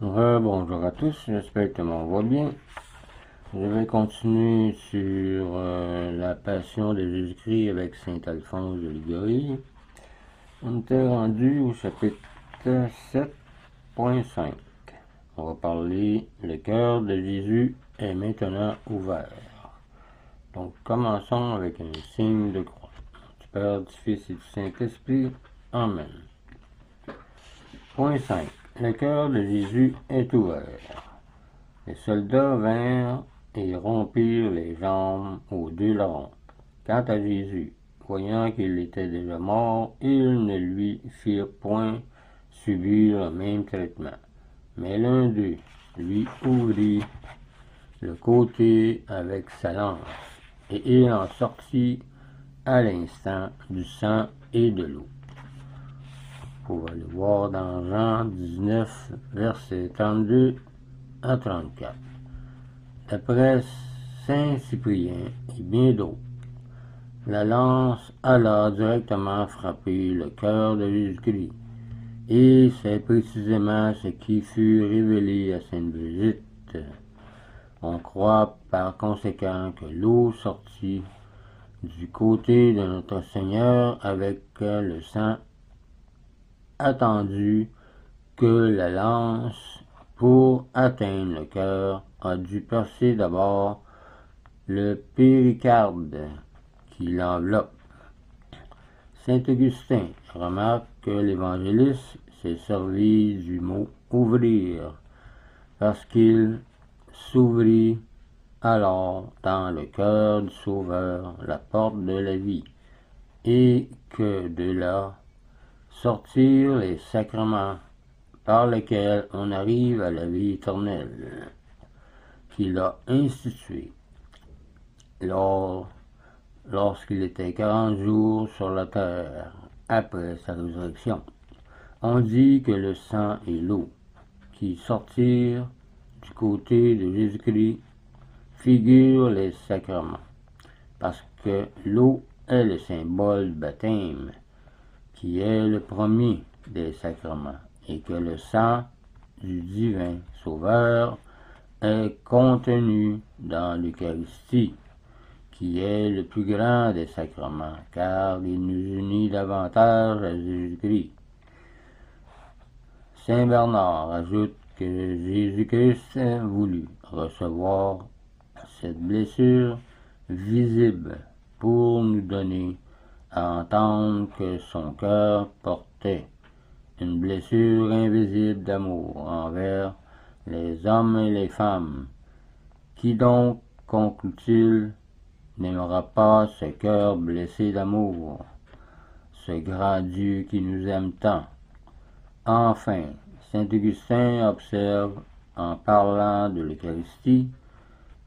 Bonjour à tous, j'espère que tout le monde va bien. Je vais continuer sur la passion de Jésus-Christ avec saint Alphonse de Liguori. On était rendu au chapitre 7.5. On va parler le cœur de Jésus est maintenant ouvert. Donc commençons avec un signe de croix. Du Père, du Fils et du Saint-Esprit. Amen. Point 5. Le cœur de Jésus est ouvert. Les soldats vinrent et rompirent les jambes aux deux larrons. Quant à Jésus, voyant qu'il était déjà mort, ils ne lui firent point subir le même traitement. Mais l'un d'eux lui ouvrit le côté avec sa lance, et il en sortit à l'instant du sang et de l'eau. Vous pouvez le voir dans Jean 19, versets 32 à 34. D'après saint Cyprien et bien d'autres, la lance alla directement frapper le cœur de Jésus-Christ, et c'est précisément ce qui fut révélé à Sainte Brigitte. On croit par conséquent que l'eau sortit du côté de notre Seigneur avec le sang attendu que la lance, pour atteindre le cœur, a dû percer d'abord le péricarde qui l'enveloppe. Saint Augustin remarque que l'évangéliste s'est servi du mot ouvrir, parce qu'il s'ouvrit alors dans le cœur du Sauveur la porte de la vie, et que de là sortirent les sacrements par lesquels on arrive à la vie éternelle, qu'il a instituée lorsqu'il était 40 jours sur la terre, après sa résurrection. On dit que le sang et l'eau qui sortirent du côté de Jésus-Christ figurent les sacrements, parce que l'eau est le symbole du baptême, qui est le premier des sacrements, et que le sang du divin Sauveur est contenu dans l'Eucharistie, qui est le plus grand des sacrements, car il nous unit davantage à Jésus-Christ. Saint Bernard ajoute que Jésus-Christ voulut recevoir cette blessure visible pour nous donner à entendre que son cœur portait une blessure invisible d'amour envers les hommes et les femmes. Qui donc, conclut-il, n'aimera pas ce cœur blessé d'amour, ce grand Dieu qui nous aime tant? Enfin, saint Augustin observe, en parlant de l'Eucharistie,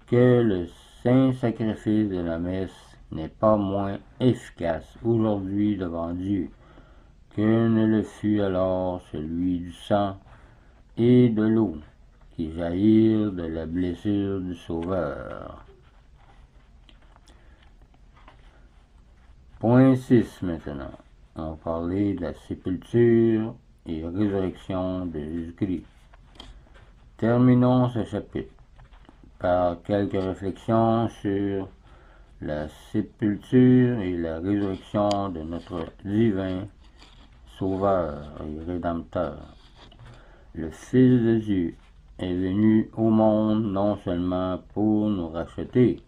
que le saint sacrifice de la messe n'est pas moins efficace aujourd'hui devant Dieu que ne le fut alors celui du sang et de l'eau qui jaillirent de la blessure du Sauveur. Point 6 maintenant. On va parler de la sépulture et résurrection de Jésus-Christ. Terminons ce chapitre par quelques réflexions sur la sépulture et la résurrection de notre divin Sauveur et Rédempteur. Le Fils de Dieu est venu au monde non seulement pour nous racheter,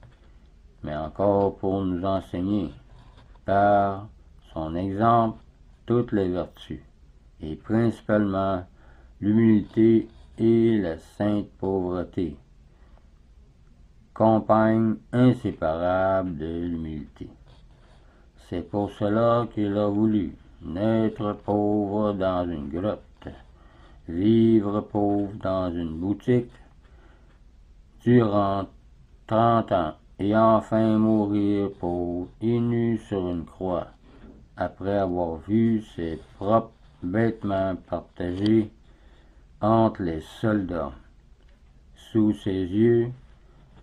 mais encore pour nous enseigner, par son exemple, toutes les vertus, et principalement l'humilité et la sainte pauvreté, compagne inséparable de l'humilité. C'est pour cela qu'il a voulu naître pauvre dans une grotte, vivre pauvre dans une boutique durant 30 ans, et enfin mourir pauvre et nu sur une croix, après avoir vu ses propres vêtements partagés entre les soldats, sous ses yeux,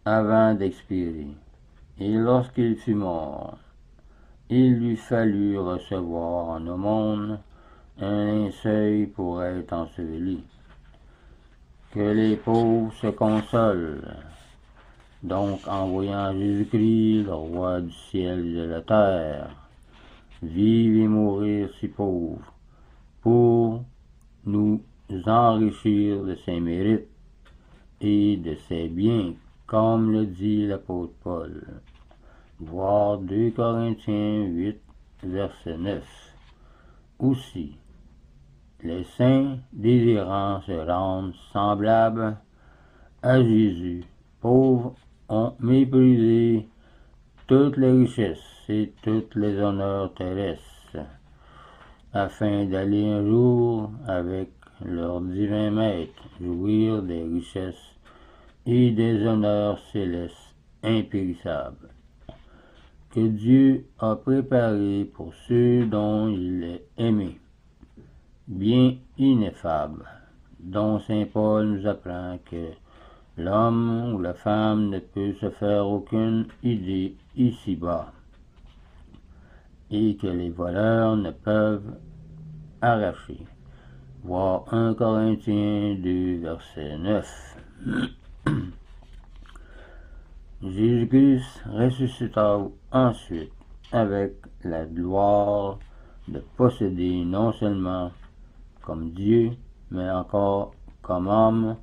avant d'expirer. Et lorsqu'il fut mort, il lui fallut recevoir en aumône un linceul pour être enseveli. que les pauvres se consolent. Donc, en voyant Jésus-Christ, le roi du ciel et de la terre, vivre et mourir si pauvre, pour nous enrichir de ses mérites et de ses biens, comme le dit l'apôtre Paul. Voir 2 Corinthiens 8, verset 9. Aussi, les saints désirant se rendre semblables à Jésus, pauvres, ont méprisé toutes les richesses et tous les honneurs terrestres, afin d'aller un jour avec leur divin maître jouir des richesses et des honneurs célestes impérissables, que Dieu a préparés pour ceux dont il est aimé, bien ineffable, dont saint Paul nous apprend que l'homme ou la femme ne peut se faire aucune idée ici-bas, et que les voleurs ne peuvent arracher. Voir 1 Corinthiens 2, verset 9. Jésus-Christ ressuscita ensuite avec la gloire de posséder non seulement comme Dieu, mais encore comme homme,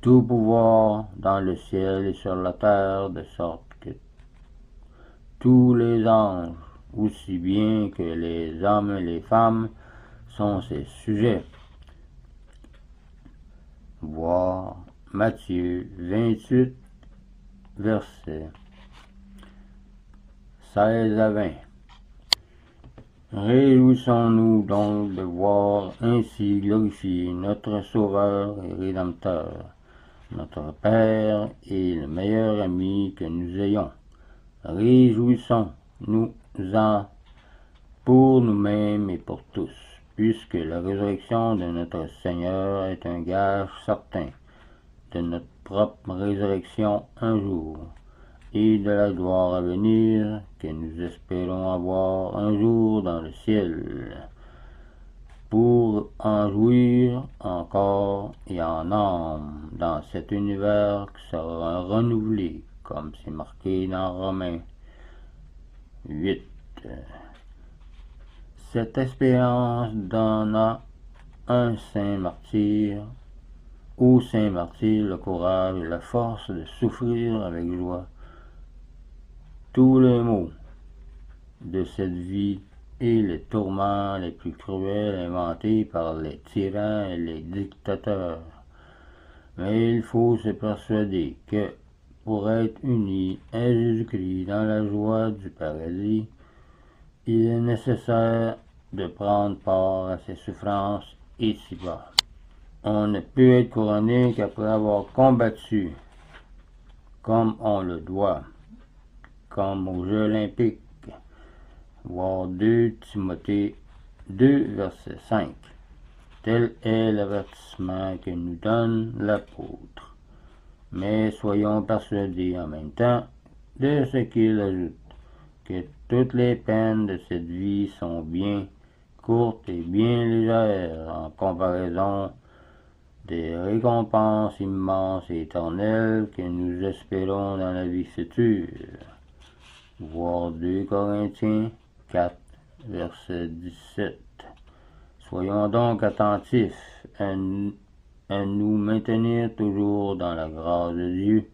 tout pouvoir dans le ciel et sur la terre, de sorte que tous les anges, aussi bien que les hommes et les femmes, sont ses sujets. Voir Matthieu 28, versets 16 à 20. Réjouissons-nous donc de voir ainsi glorifier notre Sauveur et Rédempteur, notre Père et le meilleur ami que nous ayons. Réjouissons-nous-en pour nous-mêmes et pour tous, puisque la résurrection de notre Seigneur est un gage certain de notre propre résurrection un jour, et de la gloire à venir que nous espérons avoir un jour dans le ciel, pour en jouir encore et en âme dans cet univers qui sera renouvelé, comme c'est marqué dans Romains 8. Cette espérance donna un saint martyr, au saint martyr le courage et la force de souffrir avec joie tous les maux de cette vie et les tourments les plus cruels inventés par les tyrans et les dictateurs. Mais il faut se persuader que, pour être unis à Jésus-Christ dans la joie du paradis, il est nécessaire de prendre part à ses souffrances ici-bas. On ne peut être couronné qu'après avoir combattu comme on le doit, comme aux Jeux olympiques. Voir 2 Timothée 2, verset 5. Tel est l'avertissement que nous donne l'apôtre. Mais soyons persuadés en même temps de ce qu'il ajoute, que toutes les peines de cette vie sont bien courtes et bien légères en comparaison des récompenses immenses et éternelles que nous espérons dans la vie future. Voir 2 Corinthiens 4, verset 17. Soyons donc attentifs à nous maintenir toujours dans la grâce de Dieu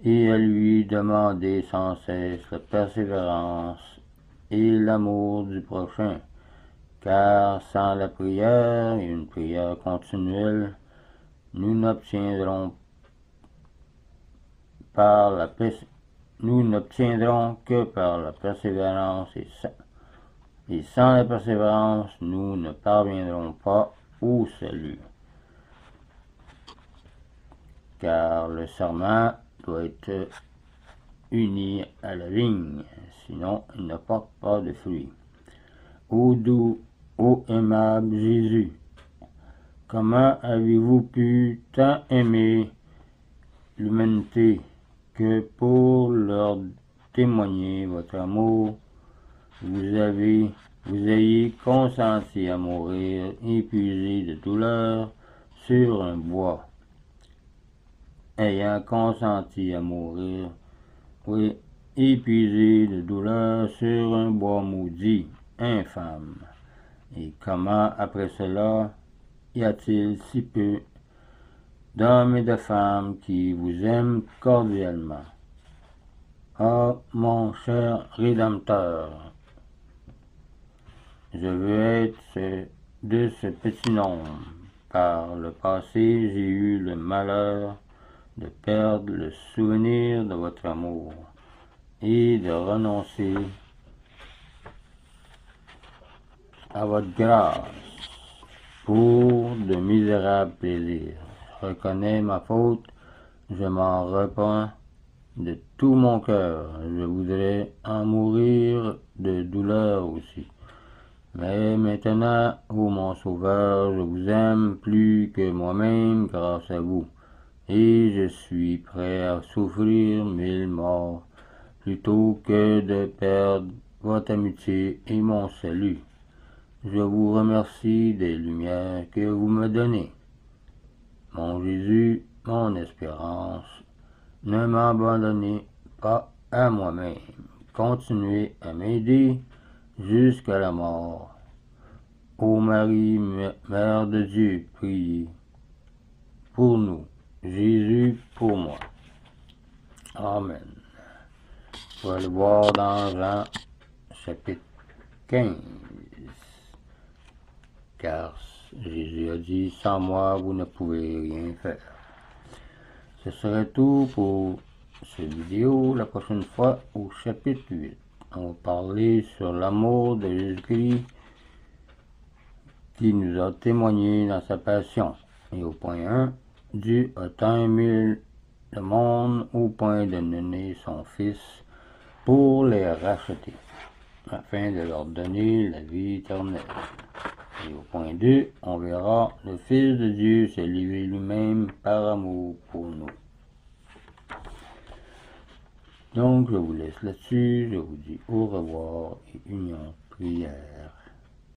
et à lui demander sans cesse la persévérance et l'amour du prochain, car sans la prière et une prière continuelle, nous n'obtiendrons que par la persévérance, et sans la persévérance, nous ne parviendrons pas au salut. Car le serment doit être uni à la vigne, sinon il ne porte pas de fruits. Ô doux, ô aimable Jésus, comment avez-vous pu tant aimer l'humanité que pour leur témoigner votre amour, vous ayez consenti à mourir épuisé de douleur sur un bois, ayant consenti à mourir, oui, épuisé de douleur sur un bois maudit, infâme. Et comment, après cela, y a-t-il si peu d'hommes et de femmes qui vous aiment cordialement? Ah, mon cher Rédempteur, je veux être de ce petit nombre. Par le passé, j'ai eu le malheur de perdre le souvenir de votre amour et de renoncer à votre grâce pour de misérables plaisirs. Je reconnais ma faute, je m'en repens de tout mon cœur. Je voudrais en mourir de douleur aussi. Mais maintenant, ô mon Sauveur, je vous aime plus que moi-même grâce à vous, et je suis prêt à souffrir 1000 morts plutôt que de perdre votre amitié et mon salut. Je vous remercie des lumières que vous me donnez. Mon Jésus, mon espérance, ne m'abandonnez pas à moi-même. Continuez à m'aider jusqu'à la mort. Ô Marie, Mère de Dieu, priez pour nous. Jésus pour moi. Amen. On va le voir dans Jean chapitre 15. Car Jésus a dit, sans moi, vous ne pouvez rien faire. Ce serait tout pour cette vidéo. La prochaine fois, au chapitre 8, on va parler sur l'amour de Jésus-Christ qui nous a témoigné dans sa passion. Et au point 1, Dieu a tant aimé le monde au point de donner son Fils pour les racheter, afin de leur donner la vie éternelle. Et au point 2, on verra le Fils de Dieu s'est livré lui-même par amour pour nous. Donc, je vous laisse là-dessus, je vous dis au revoir et union prière.